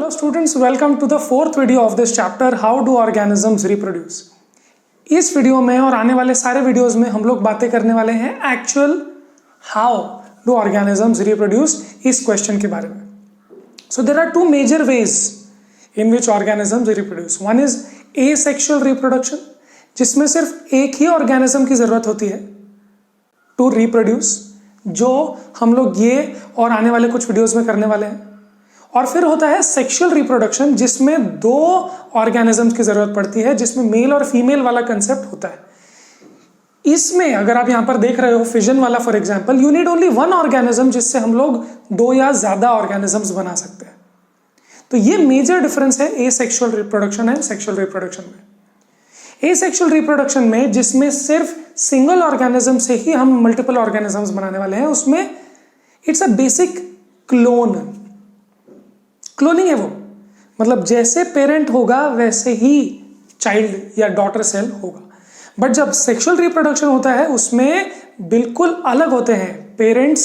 Hello students, welcome to the fourth video of this chapter, How do organisms reproduce? इस video में और आने वाले सारे वीडियोस में हम लोग बातें करने वाले हैं actual how do organisms reproduce इस क्वेश्चन के बारे में. So there are two major ways in which organisms reproduce. One is asexual reproduction, जिसमें सिर्फ एक ही ऑर्गेनिज्म की जरूरत होती है टू रिप्रोड्यूस, जो हम लोग ये और आने वाले कुछ वीडियोस में करने वाले हैं. और फिर होता है सेक्सुअल रिप्रोडक्शन, जिसमें दो ऑर्गेनिजम्स की जरूरत पड़ती है, जिसमें मेल और फीमेल वाला कंसेप्ट होता है. इसमें अगर आप यहां पर देख रहे हो फिजन वाला for example, you need only one organism जिससे हम लोग दो या ज्यादा ऑर्गेनिजम्स बना सकते हैं. तो ये मेजर डिफरेंस है asexual reproduction and sexual reproduction में. एसेक्सुअल रिप्रोडक्शन में जिसमें सिर्फ सिंगल ऑर्गेनिज्म से ही हम मल्टीपल ऑर्गेनिजम्स बनाने वाले हैं, उसमें इट्स अ बेसिक क्लोनिंग है वो. मतलब जैसे पेरेंट होगा वैसे ही चाइल्ड या डॉटर सेल होगा. बट जब सेक्सुअल रिप्रोडक्शन होता है उसमें बिल्कुल अलग होते हैं. पेरेंट्स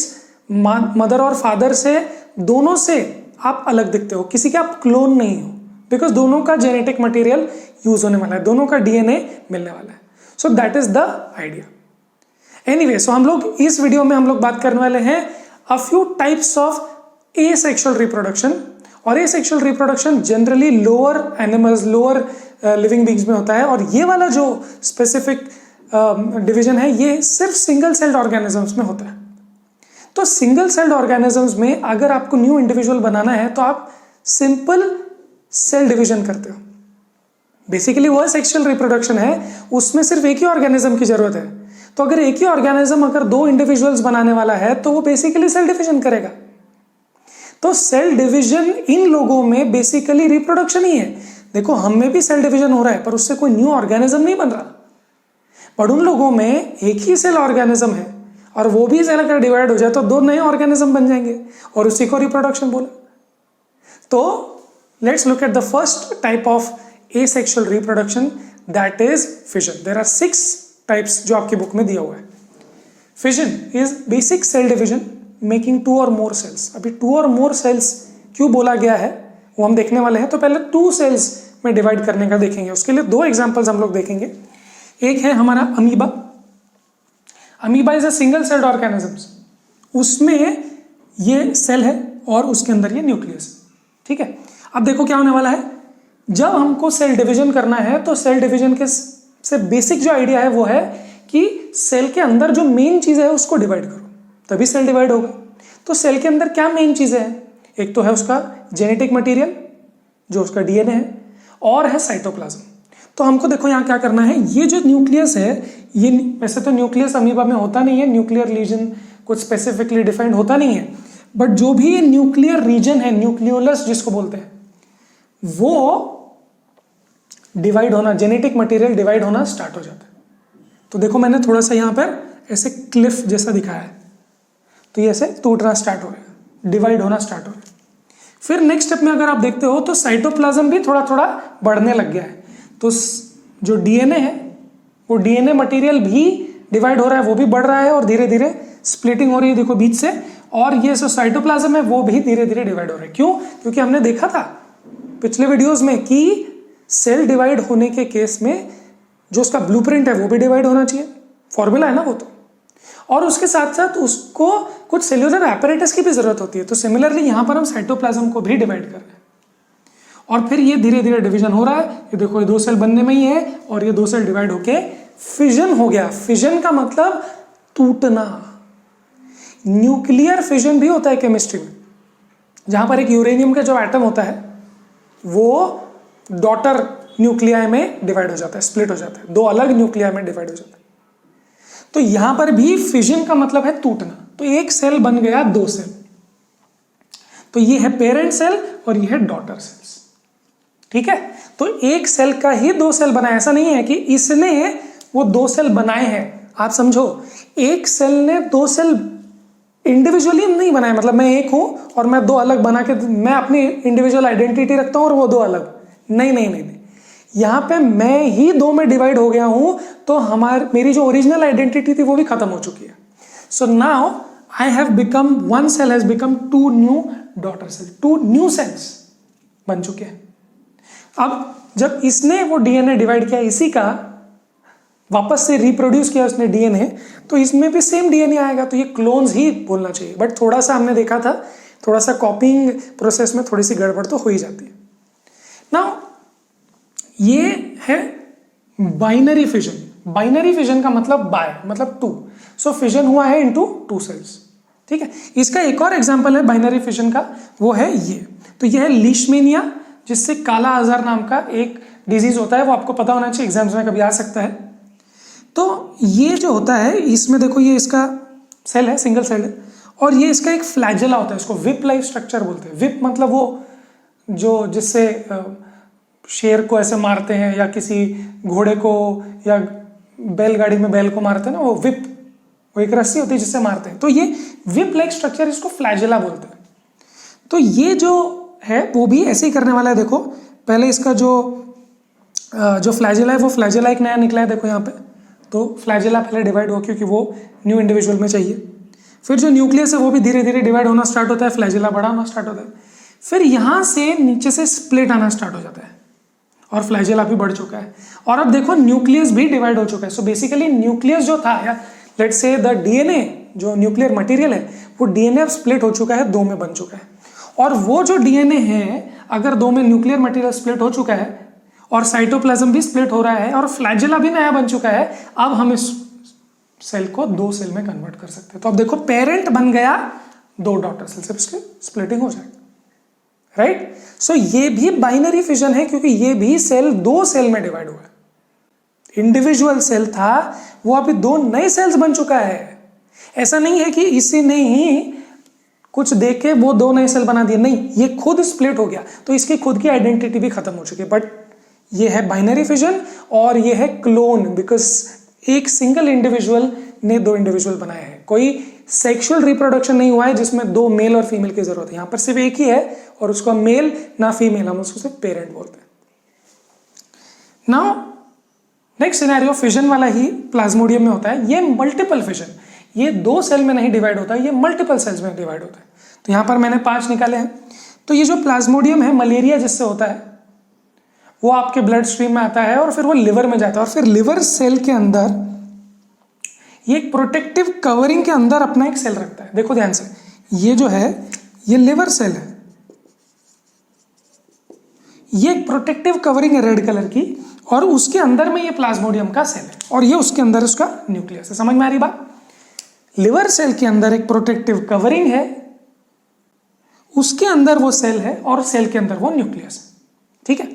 मदर और फादर से, दोनों से आप अलग दिखते हो, किसी के आप क्लोन नहीं हो, बिकॉज दोनों का जेनेटिक मटेरियल यूज होने वाला है, दोनों का डीएनए मिलने वाला है. So that is the idea. Anyway, so हम लोग इस वीडियो में हम लोग बात करने वाले हैं a few types of asexual reproduction. और asexual reproduction generally lower animals, lower living beings में होता है. और ये वाला जो स्पेसिफिक डिवीजन है ये सिर्फ सिंगल सेल्ड ऑर्गेनिजम्स में होता है. तो सिंगल सेल्ड ऑर्गेनिजम्स में अगर आपको न्यू इंडिविजुअल बनाना है तो आप सिंपल सेल डिवीजन करते हो. बेसिकली वो सेक्सुअल रिप्रोडक्शन है, उसमें सिर्फ एक ही ऑर्गेनिज्म की जरूरत है. तो अगर एक ही ऑर्गेनिज्म अगर दो इंडिविजुअल्स बनाने वाला है तो वो बेसिकली सेल डिवीजन करेगा. तो सेल डिवीजन इन लोगों में बेसिकली रिप्रोडक्शन ही है. देखो, हम में भी सेल डिवीजन हो रहा है पर उससे कोई न्यू ऑर्गेनिज्म नहीं बन रहा. पर उन लोगों में एक ही सेल ऑर्गेनिज्म है और वो भी सेल अगर डिवाइड हो जाए तो दो नए ऑर्गेनिज्म बन जाएंगे और उसी को रिप्रोडक्शन बोला. तो let's look at the first type of asexual reproduction, that is fission. There are 6 types जो आपकी बुक में दिया हुआ है. Fission is basic cell division making 2 और मोर सेल्स. अभी 2 और मोर सेल्स क्यों बोला गया है वो हम देखने वाले हैं. तो पहले 2 सेल्स में डिवाइड करने का देखेंगे. उसके लिए 2 एग्जांपल्स हम लोग देखेंगे. एक है हमारा amoeba. Amoeba is a single celled organisms. उसमें ये सेल है और उसके अंदर ये न्यूक्लियस. ठीक है, अब देखो क्या होने वाला है. जब हमको सेल डिवीजन करना है तो सेल डिवीजन के से बेसिक जो आइडिया है वो है कि सेल के अंदर जो मेन चीज है उसको डिवाइड करो, तभी सेल डिवाइड होगा. तो सेल के अंदर क्या मेन चीजें हैं? एक तो है उसका जेनेटिक मटेरियल जो उसका डीएनए है, और है साइटोप्लाज्म. तो हमको देखो यहाँ क्या करना है. ये जो न्यूक्लियस है, ये वैसे तो न्यूक्लियस अमीबा में होता नहीं है, न्यूक्लियर रीजन कुछ स्पेसिफिकली डिफाइंड होता नहीं है. बट जो भी ये न्यूक्लियर रीजन है, न्यूक्लियोलस जिसको बोलते हैं, वो डिवाइड होना, जेनेटिक मटेरियल डिवाइड होना स्टार्ट हो जाता है. तो देखो मैंने थोड़ा सा यहाँ पर ऐसे क्लिफ जैसा दिखाया है. तो ये ऐसे टूटना स्टार्ट हो रहा है, डिवाइड होना स्टार्ट हो रहा है. फिर नेक्स्ट स्टेप में अगर आप देखते हो तो साइटोप्लाज्म भी थोड़ा थोड़ा बढ़ने लग गया है. तो जो डीएनए है वो डीएनए मटेरियल भी डिवाइड हो रहा है, वो भी बढ़ रहा है और धीरे धीरे स्प्लिटिंग हो रही है, देखो बीच से. और ये जो साइटोप्लाज्म है वो भी धीरे धीरे डिवाइड हो रहा है. क्यों? क्योंकि हमने देखा था पिछले वीडियोज में कि सेल डिवाइड होने के केस में जो उसका ब्लूप्रिंट है वो भी डिवाइड होना चाहिए. फॉर्मूला है ना वो तो. और उसके साथ साथ उसको कुछ सेल्यूलर एपरेटस की भी जरूरत होती है. तो सिमिलरली यहां पर हम साइटोप्लाज्म को भी डिवाइड कर रहे हैं और फिर ये धीरे धीरे डिवीजन हो रहा है. ये देखो, ये 2 सेल बनने में ही है और ये 2 सेल डिवाइड होके फिजन हो गया. फिजन का मतलब टूटना. न्यूक्लियर फिजन भी होता है केमिस्ट्री में, जहां पर एक यूरेनियम का जो एटम होता है वो डॉटर न्यूक्लियाई में डिवाइड हो जाता है, स्प्लिट हो जाता है, 2 अलग न्यूक्लियाई में डिवाइड हो जाता है. तो यहां पर भी फिजन का मतलब है टूटना. तो एक सेल बन गया 2 सेल. तो ये है पेरेंट सेल और ये है डॉटर सेल्स. ठीक है, तो एक सेल का ही 2 सेल बनाया. ऐसा नहीं है कि इसने वो 2 सेल बनाए हैं. आप समझो, एक सेल ने 2 सेल इंडिविजुअली नहीं बनाए. मतलब मैं एक हूं और मैं 2 अलग बना के मैं अपनी इंडिविजुअल आइडेंटिटी रखता हूं और वो 2 अलग. नहीं, यहां पे मैं ही 2 में डिवाइड हो गया हूं तो मेरी जो ओरिजिनल आइडेंटिटी थी वो भी खत्म हो चुकी है. So now I have become, 1 cell has become 2 new daughter cell, 2 new cells. बन चुके हैं। अब जब इसने वो डीएनए डिवाइड किया, इसी का वापस से रिप्रोड्यूस किया उसने डीएनए, तो इसमें भी सेम डीएनए आएगा, तो ये क्लोन्स ही बोलना चाहिए। बट थोड़ा सा हमने देखा था, थोड़ा सा कॉपिंग प्रोसेस में थोड़ी सी गड़बड़ तो हो ही जाती है ना। ये है बाइनरी फिजन। बाइनरी फिजन का मतलब बाय मतलब टू, सो फिजन हुआ है इनटू टू सेल्स, ठीक है। इसका एक और एग्जांपल है बाइनरी फिजन का, वो है ये। तो ये है लीशमेनिया, जिससे काला आजार नाम का एक डिजीज होता है, वो आपको पता होना चाहिए, एग्जाम्स में कभी आ सकता है। तो ये जो होता है, इसमें देखो ये इसका सेल है, सिंगल सेल है, और ये इसका एक फ्लैजेला होता है, इसको विप लाइफ स्ट्रक्चर बोलते हैं। विप मतलब वो जो जिससे शेर को ऐसे मारते हैं, या किसी घोड़े को या बैलगाड़ी में बैल को मारते हैं ना, वो विप, वो एक रस्सी होती है जिससे मारते हैं। तो ये विप लाइक स्ट्रक्चर, इसको फ्लैजेला बोलते हैं। तो ये जो है वो भी ऐसे ही करने वाला है। देखो पहले इसका जो फ्लैजेला है, वो फ्लैजेला एक नया निकला है, देखो यहाँ पे। तो फ्लैजेला पहले डिवाइड हो, क्योंकि वो न्यू इंडिविजुअल में चाहिए। फिर जो न्यूक्लियस है वो भी धीरे धीरे डिवाइड होना स्टार्ट होता है, फ्लैजेला बड़ा होना स्टार्ट होता है। फिर यहाँ से नीचे से स्प्लिट आना स्टार्ट हो जाता है, और फ्लैजेला भी बढ़ चुका है। और अब देखो न्यूक्लियस भी डिवाइड हो चुका है। सो बेसिकली न्यूक्लियस जो था, या लेट्स से द डीएनए, जो न्यूक्लियर मटेरियल है, वो डीएनए अब स्प्लिट हो चुका है, दो में बन चुका है। और वो जो डीएनए है, अगर दो में न्यूक्लियर मटेरियल स्प्लिट हो चुका है, और साइटोप्लाज्म भी स्प्लिट हो रहा है, और फ्लैजेला भी नया बन चुका है, अब हम इस सेल को दो सेल में कन्वर्ट कर सकते हैं। तो अब देखो पेरेंट बन गया, दो डॉटर सेल से इसकी स्प्लिटिंग हो जाएगी, राइट। सो ये भी बाइनरी फिजन है, क्योंकि ये भी सेल दो सेल में डिवाइड हुआ है। इंडिविजुअल सेल था, वो अभी दो नए सेल्स बन चुका है। ऐसा नहीं है कि इसी ने ही कुछ देख के वो दो नए सेल बना दिए, नहीं, ये खुद स्प्लिट हो गया, तो इसकी खुद की आइडेंटिटी भी खत्म हो चुकी है। बट ये है बाइनरी फिजन, और ये है क्लोन, बिकॉज एक सिंगल इंडिविजुअल ने दो इंडिविजुअल बनाए हैं। कोई सेक्सुअल रिप्रोडक्शन नहीं हुआ है जिसमें दो मेल और फीमेल की जरूरत है। यहां पर सिर्फ एक ही है, और उसका मेल ना फीमेल, हम उसको सिर्फ पेरेंट बोलते हैं। नाउ नेक्स्ट सिनेरियो फिजन वाला ही प्लाज्मोडियम में होता है। ये मल्टीपल फिजन, ये दो सेल में नहीं डिवाइड होता है, ये मल्टीपल सेल्स में डिवाइड होता है। तो यहां पर मैंने 5 निकाले हैं। तो ये जो प्लाज्मोडियम है, मलेरिया जिससे होता है, वो आपके ब्लड स्ट्रीम में आता है, और फिर वो लिवर में जाता है, और फिर लिवर सेल के अंदर ये एक प्रोटेक्टिव कवरिंग के अंदर अपना एक सेल रखता है। देखो ध्यान से, ये जो है ये लिवर सेल है, ये एक प्रोटेक्टिव कवरिंग है रेड कलर की, और उसके अंदर में ये प्लाज्मोडियम का सेल है, और ये उसके अंदर उसका न्यूक्लियस है। समझ में आ रही बात? लिवर सेल के अंदर एक प्रोटेक्टिव कवरिंग है, उसके अंदर वो सेल है, और सेल के अंदर वो न्यूक्लियस है, ठीक है।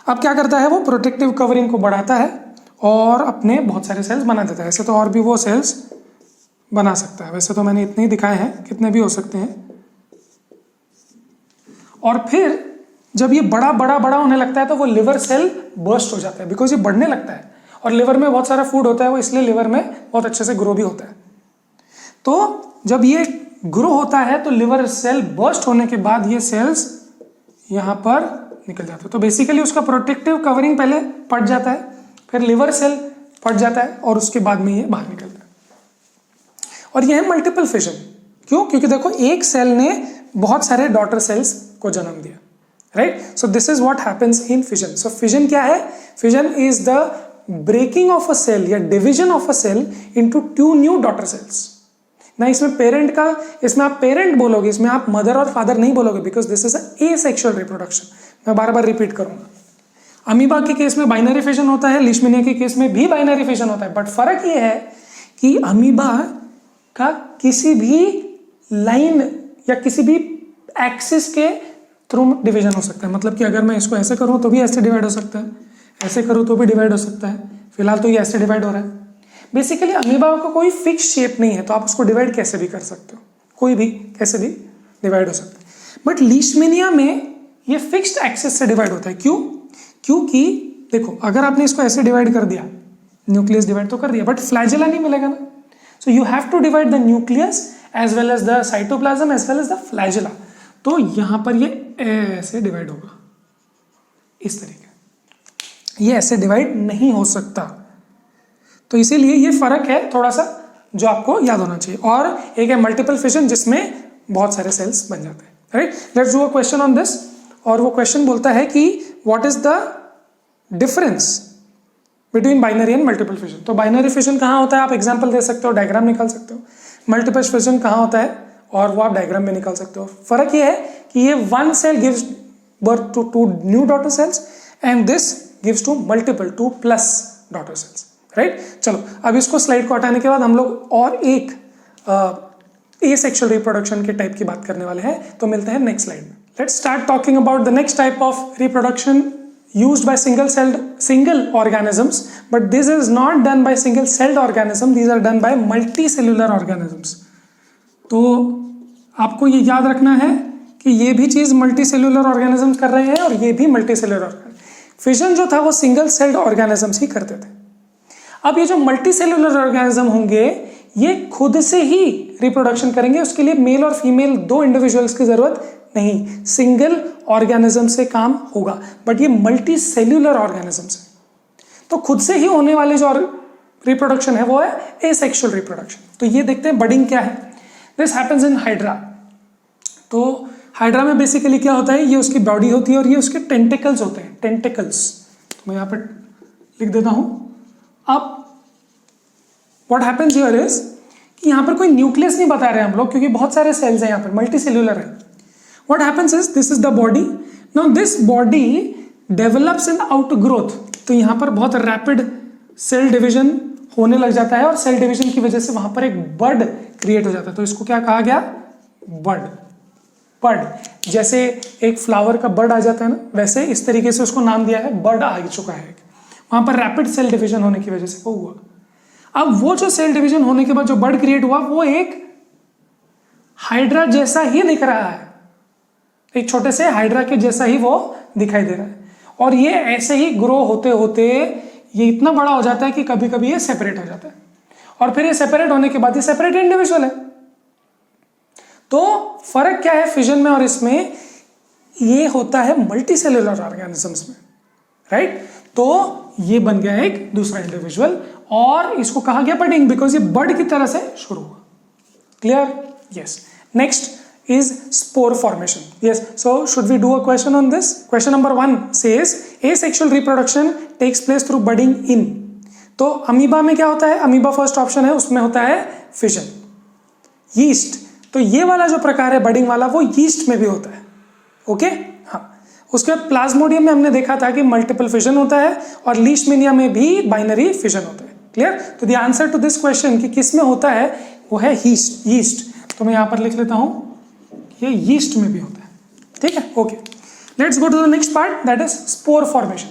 अब क्या करता है, वो प्रोटेक्टिव कवरिंग को बढ़ाता है और अपने बहुत सारे सेल्स बना देता है। ऐसे तो और भी वो सेल्स बना सकता है, वैसे तो मैंने इतने ही दिखाए हैं, कितने भी हो सकते हैं। और फिर जब ये बड़ा बड़ा बड़ा होने लगता है, तो वो लिवर सेल बर्स्ट हो जाता है, बिकॉज ये बढ़ने लगता है, और लिवर में बहुत सारा फूड होता है, वो इसलिए लिवर में बहुत अच्छे से ग्रो भी होता है। तो जब ये ग्रो होता है, तो लिवर सेल बर्स्ट होने के बाद ये सेल्स यहाँ पर निकल जाता है। तो बेसिकली उसका प्रोटेक्टिव कवरिंग पहले फट जाता है, फिर लिवर सेल फट जाता है, और उसके बाद में ये बाहर निकलता है। और ये है मल्टीपल फिजन। क्यों? क्योंकि देखो एक सेल ने बहुत सारे डॉटर सेल्स को जन्म दिया, right. So this is what happens in fission. So fission क्या है? Fission is the breaking of a cell या division of a cell into 2 new daughter cells. ना इसमें पेरेंट का, इसमें आप पेरेंट बोलोगे, इसमें आप मदर और फादर नहीं बोलोगे, because this is asexual reproduction. मैं बार बार रिपीट करूंगा। अमीबा के केस में बाइनरी फिजन होता है, लीशमेनिया के केस में भी बाइनरी फिजन होता है, बट फर्क ये है कि अमीबा का किसी भी लाइन या किसी भी एक्सिस के थ्रू डिवीजन हो सकता है। मतलब कि अगर मैं इसको ऐसे करूं तो भी ऐसे डिवाइड हो सकता है, ऐसे करूं तो भी डिवाइड हो सकता है। फिलहाल तो ये ऐसे डिवाइड हो रहा है। बेसिकली अमीबा का कोई फिक्स शेप नहीं है, तो आप उसको डिवाइड कैसे भी कर सकते हो, कोई भी कैसे भी डिवाइड हो सकता है। बट लीशमेनिया में ये फिक्स्ड एक्सिस से डिवाइड होता है। क्यों? क्योंकि देखो, अगर आपने इसको ऐसे डिवाइड कर दिया, न्यूक्लियस डिवाइड तो कर दिया, बट फ्लैजेला नहीं मिलेगा ना। So you have to divide the nucleus as well as the cytoplasm as well as the flagella. तो यहां पर ये ऐसे डिवाइड होगा, इस तरीके। ये ऐसे डिवाइड नहीं हो सकता। तो इसीलिए ये फर्क है थोड़ा सा, जो आपको याद होना चाहिए। और एक है मल्टीपल फिजन, जिसमें बहुत सारे सेल्स बन जाते हैं, right. Let's do a question on this. और वो क्वेश्चन बोलता है कि what is the difference between binary and multiple fission. तो बाइनरी फिजन कहाँ होता है, आप एग्जाम्पल दे सकते हो, डायग्राम निकाल सकते हो। मल्टीपल फिजन कहाँ होता है, और वो आप डायग्राम में निकाल सकते हो। फर्क ये है कि ये one cell gives birth to 2 new daughter cells and this gives to multiple 2 plus daughter cells, right. चलो अब इसको स्लाइड को हटाने के बाद हम लोग और एक एसेक्सुअल रिप्रोडक्शन के टाइप की बात करने वाले हैं। तो मिलते हैं नेक्स्ट स्लाइड में। Let's start talking about the next type of reproduction used by single organisms, but this is not done by single celled organism, these are done by multicellular organisms। तो आपको ये याद रखना है कि ये भी चीज मल्टीसेल्यूलर ऑर्गेनिजम्स कर रहे हैं और ये भी मल्टीसेल्यूलर ऑर्गेनिज्म। फिजन जो था वो सिंगल सेल्ड ऑर्गेनिजम्स ही करते थे। अब ये जो मल्टीसेल्यूलर ऑर्गेनिज्म होंगे ये खुद से ही रिप्रोडक्शन करेंगे, उसके लिए मेल और फीमेल 2 इंडिविजुअल्स की जरूरत नहीं, सिंगल ऑर्गेनिज्म से काम होगा। बट ये मल्टी सेल्यूलर ऑर्गेनिजम्स है, तो खुद से ही होने वाले जो रिप्रोडक्शन है वो है एसेक्सुअल रिप्रोडक्शन। तो ये देखते हैं बडिंग क्या है। This happens in hydra. तो हाइड्रा में बेसिकली क्या होता है, ये उसकी बॉडी होती है और ये उसके टेंटिकल्स होते हैं, टेंटिकल्स। मैं यहाँ पर लिख देता हूं। अब व्हाट हैपेंस हियर इज कि यहाँ पर कोई न्यूक्लियस नहीं बता रहे हम लोग, क्योंकि बहुत सारे सेल्स हैं यहाँ पर, मल्टी सेल्यूलर है। What happens is this is the body. Now this body develops in outgrowth. तो यहाँ पर बहुत रैपिड सेल डिवीजन होने लग जाता है और सेल डिवीजन की वजह से वहां पर एक बड क्रिएट हो जाता है। तो इसको क्या कहा गया, बड। बड जैसे एक फ्लावर का बड आ जाता है ना, वैसे इस तरीके से उसको नाम दिया है, बड आ चुका है। वहां पर रैपिड सेल डिवीजन होने की वजह से वो हुआ। अब वो जो सेल डिवीजन होने के बाद जो बड क्रिएट हुआ वो एक हाइड्रा जैसा ही दिख रहा है, एक छोटे से हाइड्रा के जैसा ही वो दिखाई दे रहा है। और ये ऐसे ही ग्रो होते होते ये इतना बड़ा हो जाता है कि कभी कभी ये सेपरेट हो जाता है, और फिर ये सेपरेट होने के बाद ये सेपरेट इंडिविजुअल है। तो फर्क क्या है फिजन में और इसमें, ये होता है मल्टीसेल्यूलर ऑर्गेनिजम्स में, राइट। तो ये बन गया एक दूसरा इंडिविजुअल और इसको कहा गया बडिंग, बिकॉज ये बड की तरह से शुरू हुआ। Clear? Yes. Next is spore formation. Yes, so should we do a question on this? Question number 1 says asexual reproduction takes place through budding in। तो अमीबा में क्या होता है, अमीबा फर्स्ट ऑप्शन है, उसमें होता है फिजन। यीस्ट, तो ये वाला जो प्रकार है बडिंग वाला वो यीस्ट में भी होता है। ओके, हाँ। उसके बाद प्लाज्मोडियम में हमने देखा था कि मल्टीपल फिजन होता है और लीशमीनिया में भी बाइनरी फिजन होता है। क्लियर? तो the answer to this question कि किस में होता है वो है यीस्ट। तो मैं यहां पर लिख लेता हूं, ये यीस्ट में भी होता है। ठीक है, okay. Let's go to the next part, that is spore formation.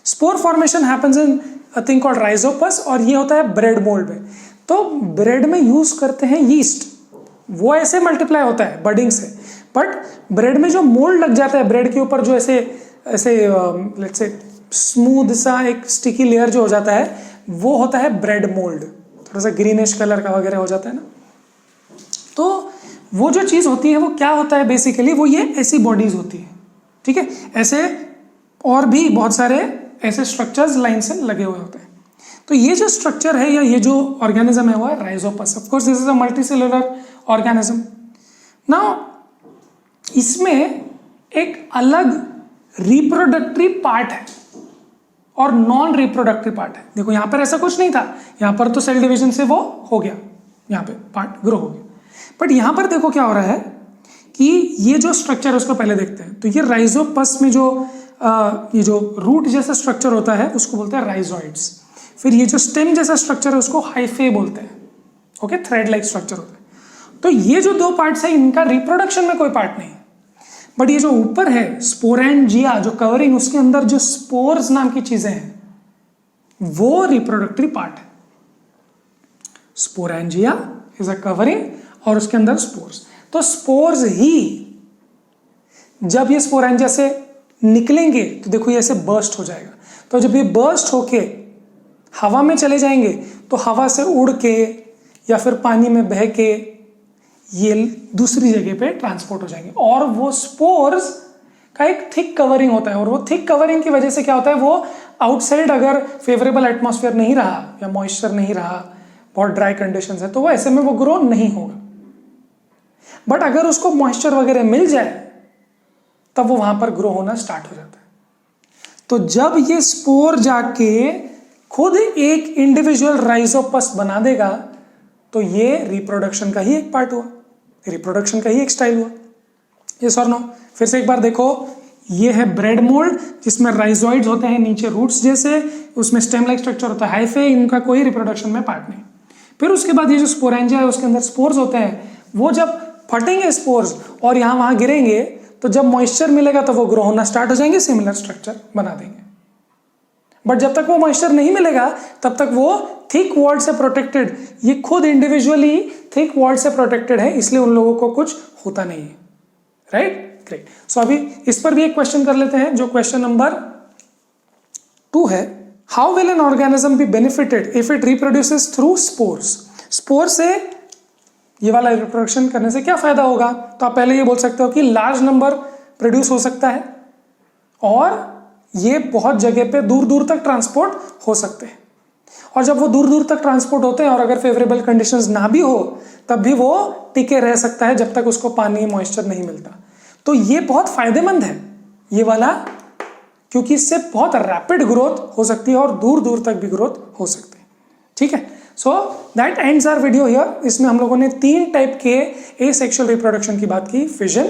Spore formation happens in a thing called rhizopus और ये होता है ब्रेड मोल्ड में। तो ब्रेड में यूज करते हैं यीस्ट, वो ऐसे मल्टीप्लाई होता है बडिंग से, बट ब्रेड में जो मोल्ड लग जाता है, ब्रेड के ऊपर जो ऐसे ऐसे लेट्स से स्मूथ सा एक स्टिकी लेयर जो हो जाता है वो होता है ब्रेड मोल्ड, थोड़ा सा ग्रीनिश कलर का वगैरह हो जाता है ना। तो वो जो चीज़ होती है वो क्या होता है बेसिकली, वो ये ऐसी बॉडीज होती है। ठीक है, ऐसे और भी बहुत सारे ऐसे स्ट्रक्चर्स लाइन से लगे हुए होते हैं। तो ये जो स्ट्रक्चर है या ये जो ऑर्गेनिज्म है वो है Rhizopus. Of course this is a multicellular organism. Now इसमें एक अलग रिप्रोडक्टरी पार्ट है और नॉन रिप्रोडक्टरी पार्ट है। देखो यहाँ पर ऐसा कुछ नहीं था, यहाँ पर तो सेल डिवीजन से वो हो गया, यहाँ पे पार्ट ग्रो हो गया। बट यहाँ पर देखो क्या हो रहा है कि ये जो स्ट्रक्चर है उसको पहले देखते हैं। तो ये राइजोपस में जो ये जो रूट जैसा स्ट्रक्चर होता है उसको बोलते हैं राइजोइड्स। फिर ये जो स्टेम जैसा स्ट्रक्चर है उसको हाइफे बोलते हैं। ओके, थ्रेड लाइक स्ट्रक्चर होता है। तो ये जो 2 पार्ट्स है इनका रिप्रोडक्शन में कोई पार्ट नहीं, बट ये जो ऊपर है स्पोरेंजिया जो कवरिंग, उसके अंदर जो स्पोर्स नाम की चीजें हैं वो रिप्रोडक्टरी पार्ट है। स्पोरेंजिया इज अ कवरिंग और उसके अंदर स्पोर्स। तो स्पोर्स ही जब ये स्पोरेंजिया से निकलेंगे तो देखो ये ऐसे बर्स्ट हो जाएगा। तो जब ये बर्स्ट होके हवा में चले जाएंगे तो हवा से उड़ के या फिर पानी में बह के ये दूसरी जगह पे ट्रांसपोर्ट हो जाएंगे। और वो स्पोर्स का एक थिक कवरिंग होता है और वो थिक कवरिंग की वजह से क्या होता है, वो आउटसाइड अगर फेवरेबल एटमॉस्फेयर नहीं रहा या मॉइस्चर नहीं रहा, बहुत ड्राई कंडीशंस है, तो वो ऐसे में वो ग्रो नहीं होगा। बट अगर उसको मॉइस्चर वगैरह मिल जाए तब वो वहां पर ग्रो होना स्टार्ट हो जाता है। तो जब ये स्पोर जाके खुद एक इंडिविजुअल राइजोपस बना देगा तो ये रिप्रोडक्शन का ही एक पार्ट हुआ, रिप्रोडक्शन का ही एक स्टाइल हुआ। यस और नो? फिर से एक बार देखो, ये है ब्रेड मोल्ड जिसमें राइजोइड्स होते हैं नीचे रूट्स जैसे, उसमें स्टेम लाइक स्ट्रक्चर होता है, हाइफे, इनका कोई रिप्रोडक्शन में पार्ट नहीं। फिर उसके बाद ये जो स्पोरेंजिया है उसके अंदर स्पोर्स होते हैं, वो जब फटेंगे स्पोर्स और यहाँ वहां गिरेंगे तो जब मॉइस्चर मिलेगा तो वो ग्रो होना स्टार्ट हो जाएंगे, सिमिलर स्ट्रक्चर बना देंगे। बट जब तक वो मॉइस्चर नहीं मिलेगा तब तक वो थिक वॉल से प्रोटेक्टेड, ये खुद इंडिविजुअली थिक वॉल से प्रोटेक्टेड है, इसलिए उन लोगों को कुछ होता नहीं है। Right, great. सो अभी इस पर भी एक क्वेश्चन कर लेते हैं जो क्वेश्चन नंबर 2 है। How will an organism be benefited if it reproduces through spores? Spore से ये वाला रिप्रोडक्शन करने से क्या फायदा होगा? तो आप पहले ये बोल सकते हो कि लार्ज नंबर प्रोड्यूस हो सकता है और ये बहुत जगह पे दूर दूर तक ट्रांसपोर्ट हो सकते हैं। और जब वो दूर दूर तक ट्रांसपोर्ट होते हैं और अगर फेवरेबल कंडीशंस ना भी हो तब भी वो टिके रह सकता है जब तक उसको पानी मॉइस्चर नहीं मिलता। तो ये बहुत फायदेमंद है ये वाला, क्योंकि इससे बहुत रैपिड ग्रोथ हो सकती है और दूर दूर तक भी ग्रोथ हो सकती है। ठीक है, so that ends our video here. इसमें हम लोगों ने 3 टाइप के एसेक्सुअल रिप्रोडक्शन की बात की, फिजन,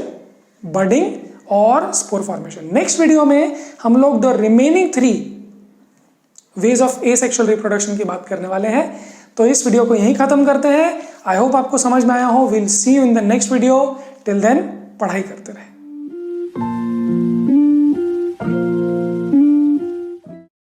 बडिंग और स्पोर फॉर्मेशन। नेक्स्ट वीडियो में हम लोग the remaining 3 ways of asexual reproduction की बात करने वाले हैं। तो इस वीडियो को यहीं खत्म करते हैं। आई होप आपको समझ में आया हो। Will see you in the next video. Till then पढ़ाई करते रहे।